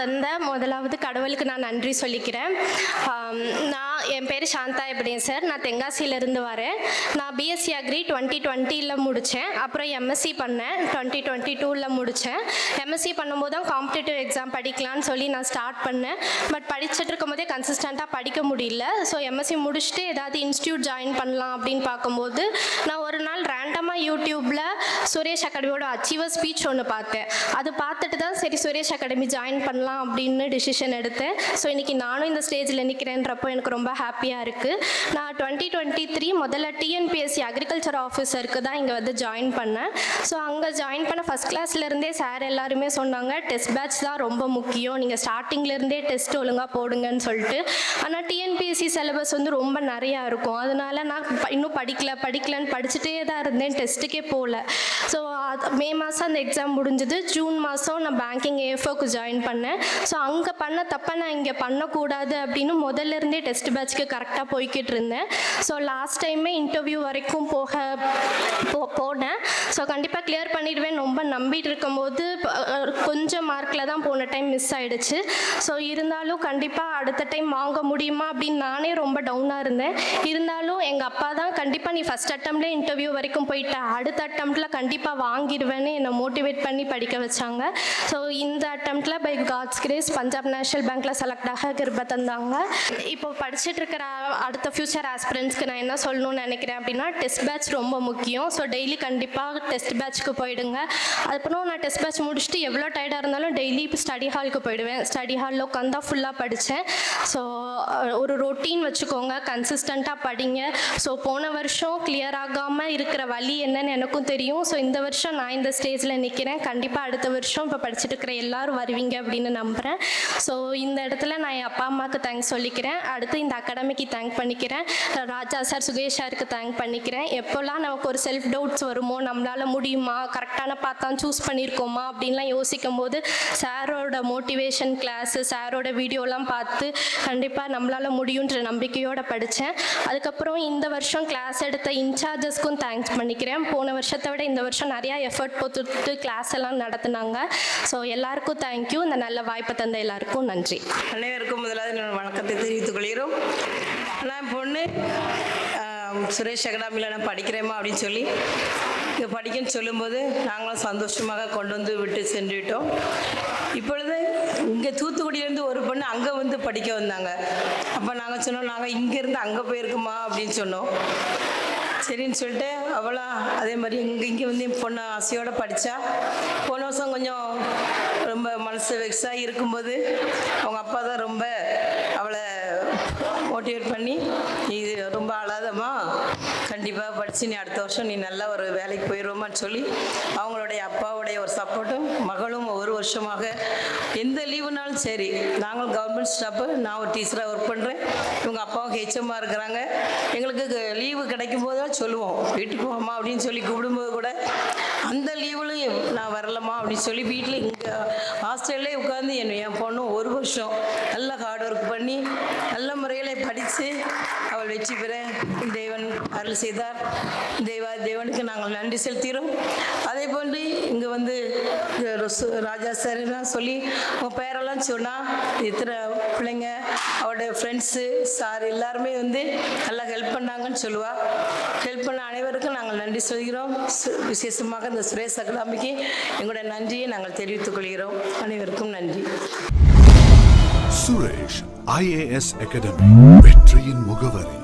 தந்த முதலாவது கடவுளுக்கு நான் நன்றி சொல்லிக்கிறேன். என் பேர் சாந்தா எப்படிங்க சார், நான் தென்காசியிலேருந்து வரேன். நான் பிஎஸ்சி அக்ரி 2020 முடித்தேன். அப்புறம் எம்எஸ்சி பண்ணேன் 2022 முடித்தேன். எம்எஸ்சி பண்ணும்போது தான் காம்படிட்டிவ் எக்ஸாம் படிக்கலான்னு சொல்லி நான் ஸ்டார்ட் பண்ணேன். பட் படிச்சுட்டு இருக்கும் போதே கன்சிஸ்டண்ட்டாக படிக்க முடியல. ஸோ எம்எஸ்சி முடிச்சுட்டு ஏதாவது இன்ஸ்டியூட் ஜாயின் பண்ணலாம் அப்படின்னு பார்க்கும்போது நான் ஒரு நாள் ரேண்டமாக யூடியூப்பில் சுரேஷ் அகாடமியோட அச்சீவர் ஸ்பீச் ஒன்று பார்த்தேன். அது பார்த்துட்டு தான் சரி சுரேஷ் அகாடமி ஜாயின் பண்ணலாம் அப்படின்னு டிசிஷன் எடுத்தேன். ஸோ இன்றைக்கி நானும் இந்த ஸ்டேஜில் நிற்கிறேன்றப்போ எனக்கு ரொம்ப ஹாப்பியாக இருக்குது. நான் 2023 முதல்ல டிஎன்பிஎஸ்சி அக்ரிகல்ச்சர் ஆஃபீஸருக்கு தான் இங்கே வந்து ஜாயின் பண்ணேன். ஸோ அங்கே ஜாயின் பண்ண ஃபஸ்ட் கிளாஸ்லேருந்தே சார் எல்லாருமே சொன்னாங்க டெஸ்ட் பேட்ச் தான் ரொம்ப முக்கியம், நீங்கள் ஸ்டார்டிங்லேருந்தே டெஸ்ட் ஒழுங்காக போடுங்கன்னு சொல்லிட்டு. ஆனால் டிஎன்பிஎஸ்சி சிலபஸ் வந்து ரொம்ப நிறையா இருக்கும். அதனால நான் இன்னும் படிக்கலன்னு படிச்சுட்டே தான் இருந்தேன், டெஸ்ட்டுக்கே போகல. ஸோ மே மாதம் அந்த எக்ஸாம் முடிஞ்சது. ஜூன் மாதம் நான் பேங்கிங் ஏஎஃப்ஓக்கு ஜாயின் பண்ணேன். ஸோ அங்கே பண்ண தப்பை நான் இங்கே பண்ணக்கூடாது அப்படின்னு முதல்ல இருந்தே டெஸ்ட் பேட்ச்க்கு கரெக்டாக போய்கிட்டு இருந்தேன். ஸோ லாஸ்ட் டைமே இன்டர்வியூ வரைக்கும் போனேன். ஸோ கண்டிப்பாக கிளியர் பண்ணிடுவேன் ரொம்ப நம்பிட்டு இருக்கும்போது கொஞ்சம் மார்க்கில் தான் போன டைம் மிஸ் ஆகிடுச்சு. ஸோ இருந்தாலும் கண்டிப்பாக அடுத்த டைம் வாங்க முடியுமா அப்படின்னு நானே ரொம்ப டவுனாக இருந்தேன். இருந்தாலும் எங்கள் அப்பா தான் கண்டிப்பாக நீ ஃபஸ்ட் அட்டம்ப்ட்லேயே இன்டர்வியூ வரைக்கும் போயிட்ட, அடுத்த அட்டம்ப்டில் கண்டிப்பாக வாங்கிடுவேன்னு என்னை மோட்டிவேட் பண்ணி படிக்க வச்சாங்க. ஸோ இந்த அட்டம்ப்டில் by God's grace Punjab National பேங்க்கில் செலக்ட் ஆக கிருபை தந்தாங்க. இப்போ படிச்சுட்டு இருக்கிற அடுத்த ஃபியூச்சர் ஆஸ்பிரண்ட்ஸ்க்கு நான் என்ன சொல்லணும்னு நினைக்கிறேன் அப்படின்னா டெஸ்ட் பேட்ச் ரொம்ப முக்கியம். ஸோ டெய்லி கண்டிப்பாக டெஸ்ட் பேட்ச்க்கு போயிடுங்க. அதுக்கப்புறம் நான் டெஸ்ட் பேட்ச் முடிச்சுட்டு எவ்வளோ டயர்டாக இருந்தாலும் டெய்லி இப்போ ஸ்டடி ஹாலுக்கு போயிடுவேன். ஸ்டடி ஹாலில் உட்காந்தா ஃபுல்லாக படித்தேன். ஸோ ஒரு ரொட்டீன் வச்சுக்கோங்க, கன்சிஸ்டண்ட்டாக படிங்க. ஸோ போன வருஷம் கிளியர் ஆகாமல் இருக்கிற வழி என்னன்னு எனக்கும் தெரியும். ஸோ இந்த வருஷம் நான் இந்த ஸ்டேஜில் நிற்கிறேன். கண்டிப்பாக அடுத்த வருஷம் இப்போ படிச்சுட்டு இருக்கிற எல்லோரும் வருவீங்க அப்படின்னு நம்புகிறேன். ஸோ இந்த இடத்துல நான் என் அப்பா அம்மாவுக்கு தேங்க்ஸ் சொல்லிக்கிறேன். அடுத்து இந்த அகாடமிக்கு தேங்க் பண்ணிக்கிறேன். ராஜா சார், சுகேஷ் சாருக்கு தேங்க் பண்ணிக்கிறேன். எப்போல்லாம் நமக்கு ஒரு செல்ஃப் டவுட்ஸ் வருமோ, நம்மளால் முடியுமா, கரெக்டான பார்த்தான் சூஸ் பண்ணியிருக்கோமா அப்படின்லாம் யோசிக்கும் போது சாரோட மோட்டிவேஷன் கிளாஸு, சாரோட வீடியோலாம் பார்த்து கண்டிப்பாக நம்மளால் முடியுன்ற நம்பிக்கையோடு படித்தேன். அதுக்கப்புறம் இந்த வருஷம் கிளாஸ் எடுத்த இன்சார்ஜஸ்க்கும் தேங்க்ஸ் பண்ணிக்கிறேன். போன வருஷத்தை விட இந்த வருஷம் நிறையா எஃபர்ட் போட்டு கிளாஸ் எல்லாம் நடத்துனாங்க. ஸோ எல்லாருக்கும் தேங்க்யூ. இந்த நல்ல வாய்ப்பை தந்த எல்லாருக்கும் நன்றி. அனைவருக்கும் முதலாவது என்னோட வணக்கத்தை தெரிவித்துக் கொள்கிறோம். நான் பொண்ணு சுரேஷ் அகாடமியில் நான் படிக்கிறேம்மா அப்படின்னு சொல்லி இங்கே படிக்கன்னு சொல்லும்போது நாங்களும் சந்தோஷமாக கொண்டு வந்து விட்டு சென்று விட்டோம். இப்பொழுது இங்கே தூத்துக்குடியிலேருந்து ஒரு பொண்ணு அங்கே வந்து படிக்க வந்தாங்க. அப்போ நாங்கள் சொன்னோம் நாங்கள் இங்கேருந்து அங்கே போயிருக்குமா அப்படின்னு சொன்னோம். சரின்னு சொல்லிட்டு அவளா அதே மாதிரி இங்கே வந்து என் பொண்ணு ஆசையோடு படித்தா. போன வருஷம் கொஞ்சம் ரொம்ப மனசு வெக்ஸாக இருக்கும்போது அவங்க அப்பா தான் ரொம்ப அவளை மோட்டிவேட் பண்ணி இது ரொம்ப அழாதம்மா, கண்டிப்பாக படித்து நீ அடுத்த வருஷம் நீ நல்ல ஒரு வேலைக்கு போயிடுவோமான்னு சொல்லி அவங்களுடைய அப்பாவுடைய ஒரு சப்போர்ட்டும் மகளும் ஒரு வருஷமாக எந்த லீவுனாலும் சரி, நாங்களும் கவர்மெண்ட் ஸ்டாஃபு, நான் ஒரு டீச்சராக ஒர்க் பண்ணுறேன், இவங்க அப்பாவும் ஹெச்எம்மாக இருக்கிறாங்க. எங்களுக்கு லீவு கிடைக்கும் போது தான் சொல்லுவோம் வீட்டுக்கு போமா அப்படின்னு சொல்லி கூப்பிடும்போது கூட அந்த லீவுலையும் நான் வரலம்மா அப்படின்னு சொல்லி வீட்டில் இங்கே ஹாஸ்டல்லே உட்காந்து என் பொண்ணு ஒரு வருஷம் நல்ல ஹார்ட் ஒர்க் பண்ணி நல்ல முறையில் படித்து அவள் வெற்றி பெற தேவன் அருள் செய்தார். தேவனுக்கு நாங்கள் நன்றி செலுத்துகிறோம். அதே போன்று இங்கே வந்து ராஜா சார்லாம் சொல்லி உன் பேரெல்லாம் சொன்னால் இத்தனை பிள்ளைங்க அவருடைய ஃப்ரெண்ட்ஸு சார் எல்லாருமே வந்து நல்லா ஹெல்ப் பண்ணாங்கன்னு சொல்லுவாள். ஹெல்ப் பண்ண அனைவருக்கும் நாங்கள் நன்றி சொல்கிறோம். விசேஷமாக இந்த சுரேஷ் அகாடமிக்கு எங்களுடைய நன்றியை நாங்கள் தெரிவித்துக் கொள்கிறோம். அனைவருக்கும் நன்றி. சுரேஷ் IAS அகாடமி, வெற்றியின் முகவரி.